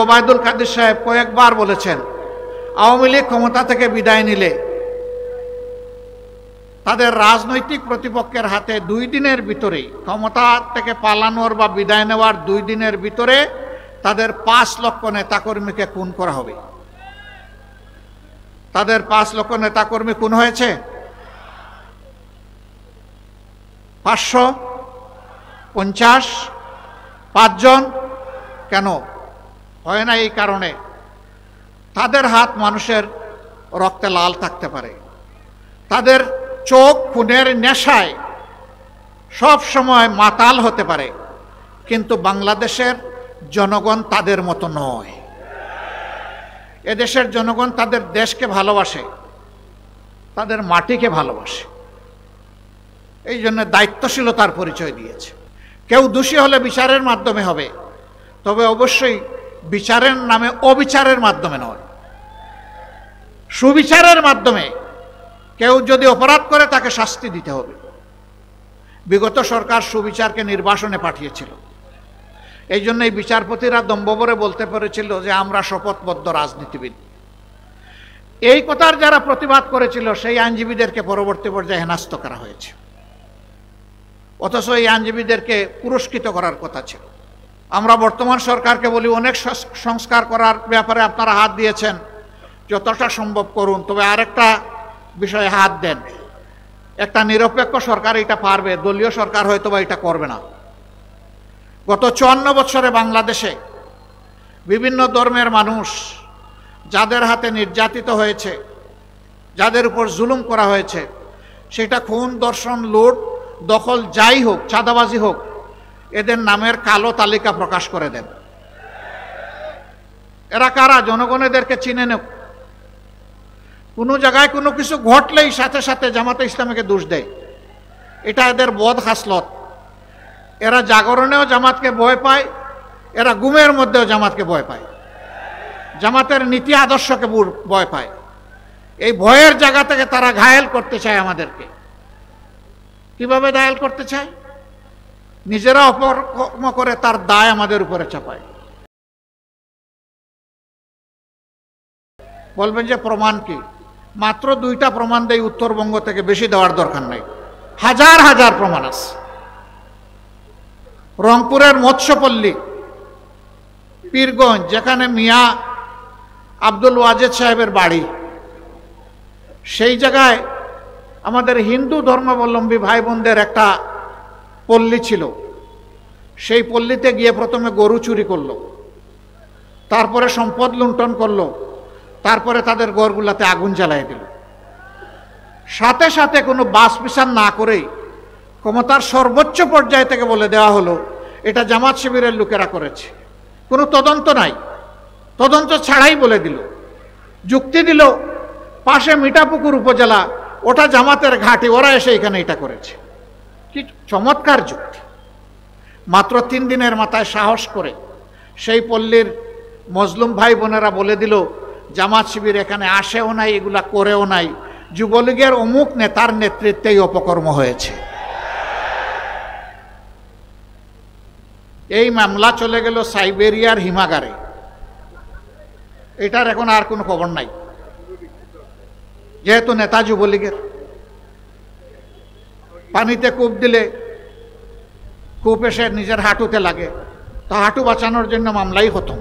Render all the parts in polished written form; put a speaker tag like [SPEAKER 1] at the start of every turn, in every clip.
[SPEAKER 1] ওবায়দুল কাদের সাহেব কয়েকবার বলেছেন আওয়ামী লীগ ক্ষমতা থেকে বিদায় নিলে তাদের রাজনৈতিক প্রতিপক্ষের হাতে 2 দিনের ভিতরেই ক্ষমতা থেকে পালানোর বা বিদায় নেওয়ার 2 দিনের ভিতরে তাদের 5 লক্ষ নেতাকর্মীকে খুন করা হবে। তাদের 5 লক্ষ নেতাকর্মী খুন হয়েছে 550 5 জন। কেন হয় না? এই কারণে তাদের হাত মানুষের রক্তে লাল থাকতে পারে, তাদের চোখ খুনের নেশায় সব সময় মাতাল হতে পারে, কিন্তু বাংলাদেশের জনগণ তাদের মতো নয়। এদেশের জনগণ তাদের দেশকে ভালোবাসে, তাদের মাটিকে ভালোবাসে, এই জন্য দায়িত্বশীলতার পরিচয় দিয়েছে। কেউ দোষী হলে বিচারের মাধ্যমে হবে, তবে অবশ্যই বিচারের নামে অবিচারের মাধ্যমে নয়, সুবিচারের মাধ্যমে। কেউ যদি অপরাধ করে তাকে শাস্তি দিতে হবে। বিগত সরকার সুবিচারকে নির্বাসনে পাঠিয়েছিল, এই জন্য এই বিচারপতিরা দম্ভভরে বলতে পেরেছিল যে আমরা শপথবদ্ধ রাজনীতিবিদ। এই কথার যারা প্রতিবাদ করেছিল সেই আইনজীবীদেরকে পরবর্তী পর্যায়ে হেনস্থ করা হয়েছে, অথচ এই আইনজীবীদেরকে পুরস্কৃত করার কথা ছিল। আমরা বর্তমান সরকারকে বলি অনেক সংস্কার করার ব্যাপারে আপনারা হাত দিয়েছেন, যতটা সম্ভব করুন, তবে আরেকটা বিষয়ে হাত দেন। একটা নিরপেক্ষ সরকার এটা পারবে, দলীয় সরকার হয়তো বা এটা করবে না। গত 54 বছরে বাংলাদেশে বিভিন্ন ধর্মের মানুষ যাদের হাতে নির্যাতিত হয়েছে, যাদের উপর জুলুম করা হয়েছে, সেটা খুন, ধর্ষণ, লুট, দখল যাই হোক, চাঁদাবাজি হোক, এদের নামের কালো তালিকা প্রকাশ করে দেন। এরা কারা? জনগণ এদেরকে চিনে নেব। কোনো জায়গায় কোনো কিছু ঘটলেই সাথে সাথে জামাতে ইসলামীকে দোষ দেয়, এটা এদের বদ খাসলত। এরা জাগরণেও জামাতকে ভয় পায়, এরা গুমের মধ্যেও জামাতকে ভয় পায়, জামাতের নীতি আদর্শকে ভয় পায়। এই ভয়ের জায়গা থেকে তারা ঘায়েল করতে চায় আমাদেরকে। কিভাবে ঘায়েল করতে চায়? নিজেরা অপকর্ম করে তার দায় আমাদের উপরে চাপায়। বলবেন যে প্রমাণ কি? মাত্র 2টা প্রমাণ দেয় উত্তরবঙ্গ থেকে, বেশি দেওয়ার দরকার নাই। হাজার হাজার প্রমাণ আছে। রংপুরের মৎস্যপল্লী, পীরগঞ্জ, যেখানে মিয়া আব্দুল ওয়াজেদ সাহেবের বাড়ি, সেই জায়গায় আমাদের হিন্দু ধর্মাবলম্বী ভাই বোনদের একটা পল্লী ছিল। সেই পল্লীতে গিয়ে প্রথমে গরু চুরি করলো, তারপরে সম্পদ লুণ্ঠন করলো, তারপরে তাদের ঘরগুলাতে আগুন জ্বালিয়ে দিল। সাথে সাথে কোনো বাস বিচার না করেই ক্ষমতার সর্বোচ্চ পর্যায় থেকে বলে দেওয়া হলো এটা জামাত শিবিরের লোকেরা করেছে। কোনো তদন্ত নাই, তদন্ত ছাড়াই বলে দিল। যুক্তি দিল পাশে মিঠাপুকুর উপজেলা, ওটা জামাতের ঘাঁটি, ওরা এসে এখানে এটা করেছে। কি চমৎকার যুক্তি! মাত্র 3 দিনের মাথায় সাহস করে সেই পল্লীর মজলুম ভাই বোনেরা বলে দিল জামাত শিবির এখানে আসেও নাই, এগুলা করেও নাই, যুবলীগের অমুক নেতার নেতৃত্বেই অপকর্ম হয়েছে। এই মামলা চলে গেল সাইবেরিয়ার হিমাগারে। এটার এখন আর কোনো খবর নাই, যেহেতু নেতা যুবলীগের। পানিতে কূপ দিলে কূপ এসে নিজের হাঁটুতে লাগে, তো হাঁটু বাঁচানোর জন্য মামলাই হতো।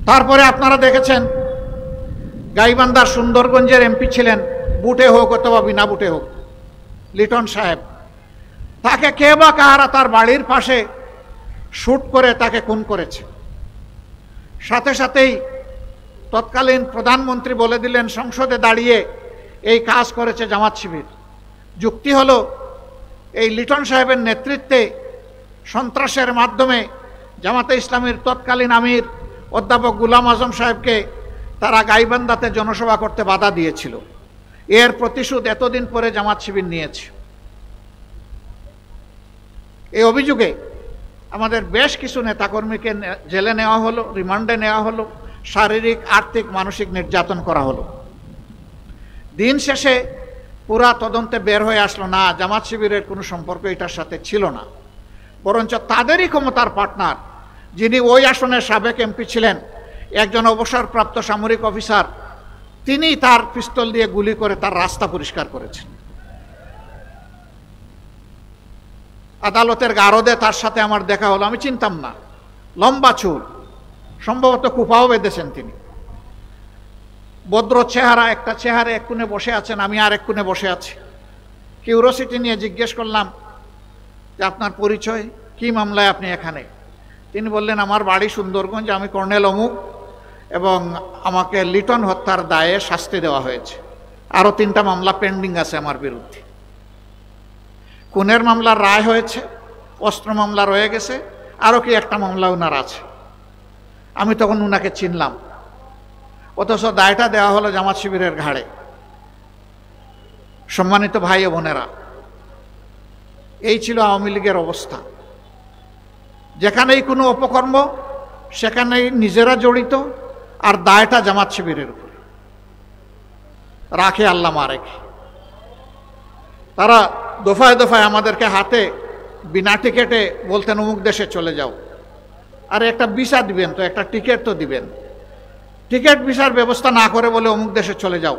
[SPEAKER 1] তারপরে আপনারা দেখেছেন গাইবান্ধার সুন্দরগঞ্জের এমপি ছিলেন, বুটে হোক অথবা বিনা বুটে হোক, লিটন সাহেব। তাকে কে বা কাহারা তার বাড়ির পাশে শুট করে তাকে খুন করেছে। সাথে সাথেই তৎকালীন প্রধানমন্ত্রী বলে দিলেন সংসদে দাঁড়িয়ে এই কাজ করেছে জামাত শিবির। যুক্তি হলো এই লিটন সাহেবের নেতৃত্বে সন্ত্রাসের মাধ্যমে জামাতে ইসলামীর তৎকালীন আমির অধ্যাপক গুলাম আজম সাহেবকে তারা গাইবান্ধাতে জনসভা করতে বাধা দিয়েছিল। এর প্রতিশোধ এতদিন পরে জামাত শিবির নিয়েছে। এই অভিযোগে আমাদের বেশ কিছু নেতাকর্মীকে জেলে নেওয়া হলো, রিমান্ডে নেওয়া হলো, শারীরিক, আর্থিক, মানসিক নির্যাতন করা হলো। দিন শেষে পুরা তদন্তে বের হয়ে আসলো না জামাত শিবিরের কোনো সম্পর্ক এটার সাথে ছিল না, বরঞ্চ তাদেরই ক্ষমতার পার্টনার যিনি ওই আসনের সাবেক এমপি ছিলেন, একজন অবসরপ্রাপ্ত সামরিক অফিসার, তিনি তার পিস্তল দিয়ে গুলি করে তার রাস্তা পরিষ্কার করেছেন। আদালতের গারদে তার সাথে আমার দেখা হলো, আমি চিনতাম না, লম্বা চুল, সম্ভবত কুপাও বেঁধেছেন তিনি, ভদ্র চেহারা, একটা চেহারা এক কোণে বসে আছেন, আমি আর এক কোণে বসে আছি। কিউরিওসিটি নিয়ে জিজ্ঞেস করলাম যে আপনার পরিচয়, কি মামলায় আপনি এখানে? তিনি বললেন আমার বাড়ি সুন্দরগঞ্জ, আমি কর্নেল অমুক, এবং আমাকে লিটন হত্যার দায়ে শাস্তি দেওয়া হয়েছে, আরও 3টা মামলা পেন্ডিং আছে আমার বিরুদ্ধে। খুনের মামলার রায় হয়েছে, অস্ত্র মামলা রয়ে গেছে, আরও কি একটা মামলা ওনার আছে। আমি তখন উনাকে চিনলাম, অথচ দায়টা দেওয়া হলো জামাত শিবিরের ঘাড়ে। সম্মানিত ভাই ও বোনেরা, এই ছিল আওয়ামী লীগের অবস্থা। যেখানেই কোনো অপকর্ম সেখানেই নিজেরা জড়িত, আর দায়টা জামাত শিবিরের উপরে রাখে আল্লাহ মারেকে। তারা দফায় দফায় আমাদেরকে হাতে বিনা টিকেটে বলতেন অমুক দেশে চলে যাও, আর একটা ভিসা দিবেন তো, একটা টিকিট তো দিবেন, টিকিট ভিসার ব্যবস্থা না করে বলে অমুক দেশে চলে যাও।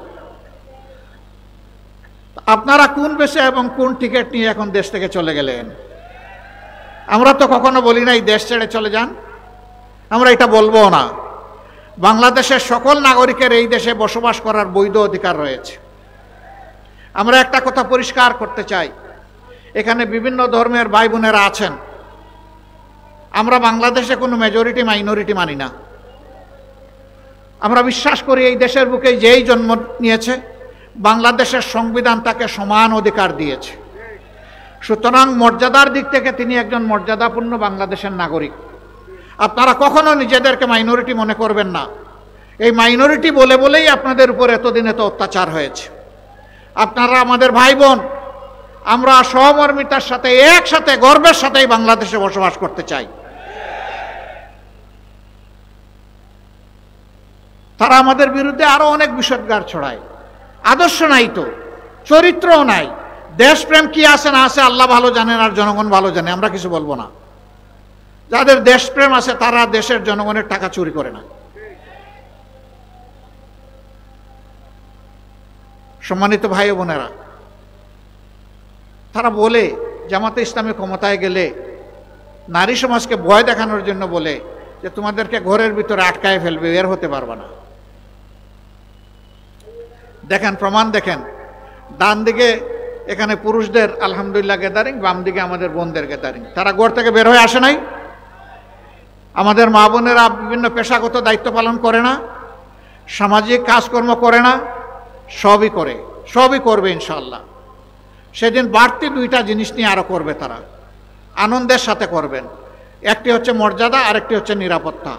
[SPEAKER 1] আপনারা কোন বেশে এবং কোন টিকিট নিয়ে এখন দেশ থেকে চলে গেলেন? আমরা তো কখনো বলি নাই দেশ ছেড়ে চলে যান, আমরা এটা বলবো না। বাংলাদেশের সকল নাগরিকের এই দেশে বসবাস করার বৈধ অধিকার রয়েছে। আমরা একটা কথা পরিষ্কার করতে চাই, এখানে বিভিন্ন ধর্মের ভাই বোনেরা আছেন, আমরা বাংলাদেশে কোনো মেজরিটি মাইনরিটি মানি না। আমরা বিশ্বাস করি এই দেশের বুকে যেই জন্ম নিয়েছে, বাংলাদেশের সংবিধান তাকে সমান অধিকার দিয়েছে। সুতরাং মর্যাদার দিক থেকে তিনি একজন মর্যাদাপূর্ণ বাংলাদেশের নাগরিক। আপনারা কখনো নিজেদেরকে মাইনরিটি মনে করবেন না। এই মাইনরিটি বলে বলেই আপনাদের উপর এতদিন এত অত্যাচার হয়েছে। আপনারা আমাদের ভাই বোন, আমরা সহমর্মিতার সাথে একসাথে গর্বের সাথেই বাংলাদেশে বসবাস করতে চাই। তারা আমাদের বিরুদ্ধে আরো অনেক বিষোদ্গার ছড়ায়। আদর্শ নাই তো, চরিত্রও নাই, দেশপ্রেম কি আছে না আছে আল্লাহ ভালো জানেন আর জনগণ ভালো জানে, আমরা কিছু বলবো না। যাদের দেশপ্রেম আছে তারা দেশের জনগণের টাকা চুরি করে না। সম্মানিত ভাই বোনেরা, তারা বলে জামাতে ইসলামী ক্ষমতায় গেলে নারী সমাজকে ভয় দেখানোর জন্য বলে যে তোমাদেরকে ঘরের ভিতরে আটকায় ফেলবে, বের হতে পারবে না। দেখেন, প্রমাণ দেখেন, ডান দিকে এখানে পুরুষদের আলহামদুলিল্লাহ গ্যাদারিং, বাম দিকে আমাদের বোনদের গ্যাদারিং। তারা ঘর থেকে বের হয়ে আসে নাই? আমাদের মা বোনেরা বিভিন্ন পেশাগত দায়িত্ব পালন করে না? সামাজিক কাজকর্ম করে না? সবই করে, সবই করবে ইনশাআল্লাহ। সেদিন বাড়তি 2টা জিনিস নিয়ে আরো করবে তারা, আনন্দের সাথে করবেন। একটি হচ্ছে মর্যাদা, আরেকটি হচ্ছে নিরাপত্তা।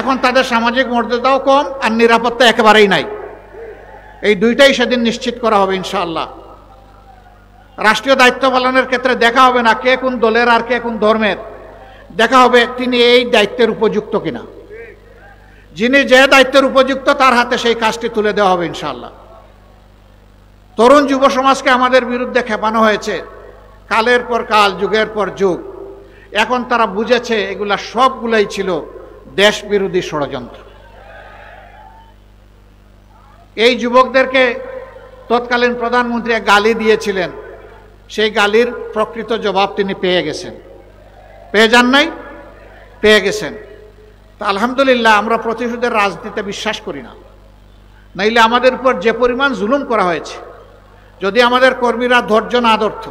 [SPEAKER 1] এখন তাদের সামাজিক মর্যাদাও কম আর নিরাপত্তা একেবারেই নাই। এই 2টাই সেদিন নিশ্চিত করা হবে ইনশাআল্লাহ। রাষ্ট্রীয় দায়িত্ব পালনের ক্ষেত্রে দেখা হবে না কে কোন দলের আর কে কোন ধর্মের, দেখা হবে তিনি এই দায়িত্বের উপযুক্ত কিনা। যিনি যে দায়িত্বের উপযুক্ত তার হাতে সেই কাজটি তুলে দেওয়া হবে ইনশাআল্লাহ। তরুণ যুব সমাজকে আমাদের বিরুদ্ধে খেপানো হয়েছে কালের পর কাল, যুগের পর যুগ। এখন তারা বুঝেছে এগুলা সবগুলাই ছিল দেশ বিরোধী ষড়যন্ত্র। এই যুবকদেরকে তৎকালীন প্রধানমন্ত্রী এক গালি দিয়েছিলেন, সেই গালির প্রকৃত জবাব তিনি পেয়ে গেছেন। পেয়ে যান নাই? পেয়ে গেছেন। তা আলহামদুলিল্লাহ, আমরা প্রতিশোধের রাজনীতিতে বিশ্বাস করি না। নাইলে আমাদের উপর যে পরিমাণ জুলুম করা হয়েছে, যদি আমাদের কর্মীরা ধৈর্য না ধরত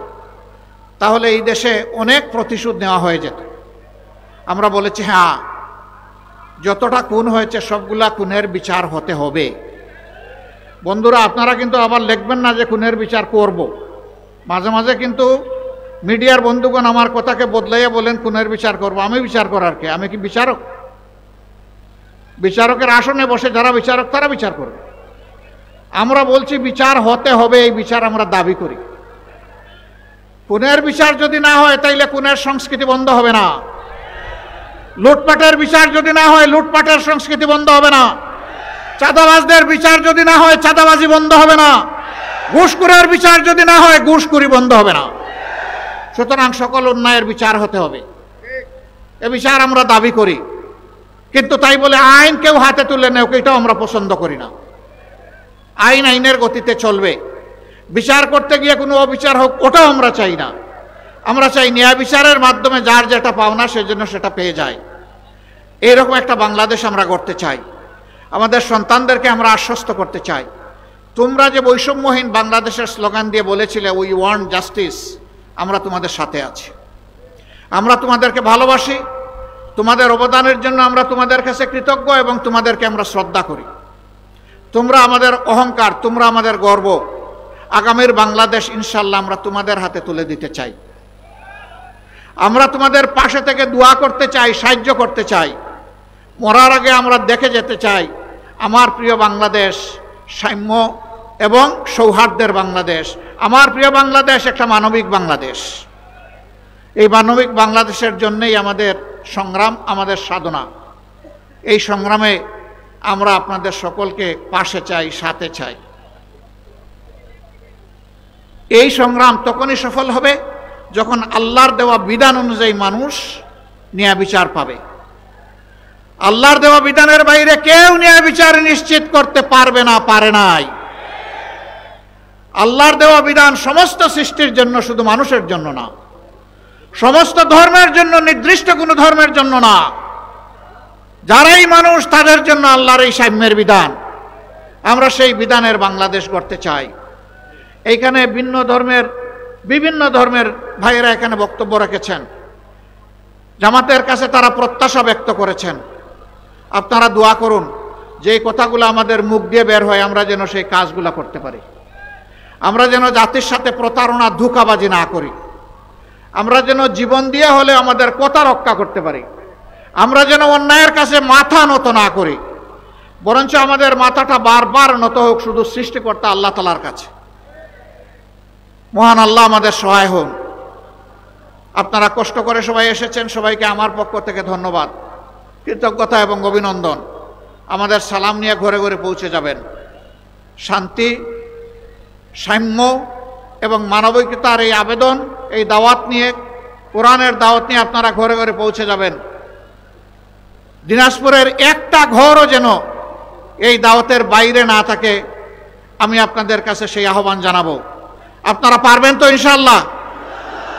[SPEAKER 1] তাহলে এই দেশে অনেক প্রতিশোধ নেওয়া হয়ে যেত। আমরা বলেছি হ্যাঁ, যতটা খুন হয়েছে সবগুলা খুনের বিচার হতে হবে। বন্ধুরা, আপনারা কিন্তু আবার লিখবেন না যে খুনের বিচার করব। মাঝে মাঝে কিন্তু মিডিয়ার বন্ধুগণ আমার কথাকে বদলাইয়া বলেন খুনের বিচার করব। আমি বিচার করার কে? আমি কি বিচারক? বিচারকের আসনে বসে যারা বিচারক তারা বিচার করবে। আমরা বলছি বিচার হতে হবে, এই বিচার আমরা দাবি করি। খুনের বিচার যদি না হয় তাইলে খুনের সংস্কৃতি বন্ধ হবে না। লুটপাটের বিচার যদি না হয় লুটপাটের সংস্কৃতি বন্ধ হবে না। চাঁদাবাজদের বিচার যদি না হয় চাঁদাবাজি বন্ধ হবে না। ঘুষখোরের বিচার যদি না হয় ঘুষখোরি বন্ধ হবে না। সুতরাং সকল অন্যায়ের বিচার হতে হবে। এ বিচার আমরা দাবি করি, কিন্তু তাই বলে আইন কেউ হাতে তুলে নেও এটাও আমরা পছন্দ করি না। আইন আইনের গতিতে চলবে, বিচার করতে গিয়ে কোনো অবিচার হোক ওটাও আমরা চাই না। আমরা চাই ন্যায় বিচারের মাধ্যমে যার যেটা পাওনা সেজন্য সেটা পেয়ে যায়। এইরকম একটা বাংলাদেশ আমরা গড়তে চাই। আমাদের সন্তানদেরকে আমরা আশ্বস্ত করতে চাই, তোমরা যে বৈষম্যহীন বাংলাদেশের স্লোগান দিয়ে বলেছিলে উই ওয়ান্ট জাস্টিস, আমরা তোমাদের সাথে আছি, আমরা তোমাদেরকে ভালোবাসি, তোমাদের অবদানের জন্য আমরা তোমাদের কাছে কৃতজ্ঞ এবং তোমাদেরকে আমরা শ্রদ্ধা করি। তোমরা আমাদের অহংকার, তোমরা আমাদের গর্ব। আগামীর বাংলাদেশ ইনশাল্লাহ আমরা তোমাদের হাতে তুলে দিতে চাই। আমরা তোমাদের পাশে থেকে দোয়া করতে চাই, সাহায্য করতে চাই। মরার আগে আমরা দেখে যেতে চাই আমার প্রিয় বাংলাদেশ সাম্য এবং সৌহার্দ্যের বাংলাদেশ। আমার প্রিয় বাংলাদেশ একটা মানবিক বাংলাদেশ। এই মানবিক বাংলাদেশের জন্যই আমাদের সংগ্রাম, আমাদের সাধনা। এই সংগ্রামে আমরা আপনাদের সকলকে পাশে চাই, সাথে চাই। এই সংগ্রাম তখনই সফল হবে যখন আল্লাহর দেওয়া বিধান অনুযায়ী মানুষ ন্যায় বিচার পাবে। আল্লাহর দেওয়া বিধানের বাইরে কেউ ন্যায় বিচার নিশ্চিত করতে পারবে না, পারে নাই। আল্লাহর দেওয়া বিধান সমস্ত সৃষ্টির জন্য, শুধু মানুষের জন্য না। সমস্ত ধর্মের জন্য, নির্দিষ্ট কোনো ধর্মের জন্য না। যারাই মানুষ তাদের জন্য আল্লাহর এই সাম্যের বিধান। আমরা সেই বিধানের বাংলাদেশ গড়তে চাই। এইখানে বিভিন্ন ধর্মের ভাইয়েরা এখানে বক্তব্য রেখেছেন। জামাতের কাছে তারা প্রত্যাশা ব্যক্ত করেছেন। আপনারা দোয়া করুন যে এই কথাগুলো আমাদের মুখ দিয়ে বের হয় আমরা যেন সেই কাজগুলো করতে পারি। আমরা যেন জাতির সাথে প্রতারণা, ধোঁকাবাজি না করি। আমরা যেন জীবন দিয়ে হলে আমাদের কথা রক্ষা করতে পারি। আমরা যেন অন্যায়ের কাছে মাথা নত না করি, বরঞ্চ আমাদের মাথাটা বারবার নত হোক শুধু সৃষ্টিকর্তা আল্লাহ তাআলার কাছে। মহান আল্লাহ আমাদের সহায় হন। আপনারা কষ্ট করে সবাই এসেছেন, সবাইকে আমার পক্ষ থেকে ধন্যবাদ, কৃতজ্ঞতা এবং অভিনন্দন। আমাদের সালাম নিয়ে ঘরে ঘরে পৌঁছে যাবেন। শান্তি, সাম্য এবং মানবিকতার এই আবেদন, এই দাওয়াত নিয়ে, কোরআনের দাওয়াত নিয়ে আপনারা ঘরে ঘরে পৌঁছে যাবেন। দিনাজপুরের একটা ঘরও যেন এই দাওয়াতের বাইরে না থাকে, আমি আপনাদের কাছে সেই আহ্বান জানাবো। আপনারা পারবেন তো? ইনশাআল্লাহ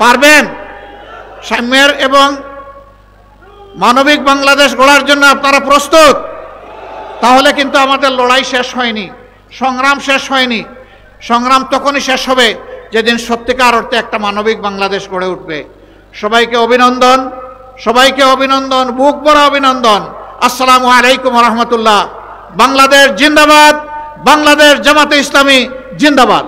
[SPEAKER 1] পারবেন। সাম্যের এবং মানবিক বাংলাদেশ গড়ার জন্য আপনারা প্রস্তুত? তাহলে কিন্তু আমাদের লড়াই শেষ হয়নি, সংগ্রাম শেষ হয়নি। সংগ্রাম তখনই শেষ হবে যেদিন সত্যিকার অর্থে একটা মানবিক বাংলাদেশ গড়ে উঠবে। সবাইকে অভিনন্দন, সবাইকে অভিনন্দন, বুক ভরা অভিনন্দন। আসসালামু আলাইকুম ওয়া রাহমাতুল্লাহ। বাংলাদেশ জিন্দাবাদ, বাংলাদেশ জামাতে ইসলামী জিন্দাবাদ।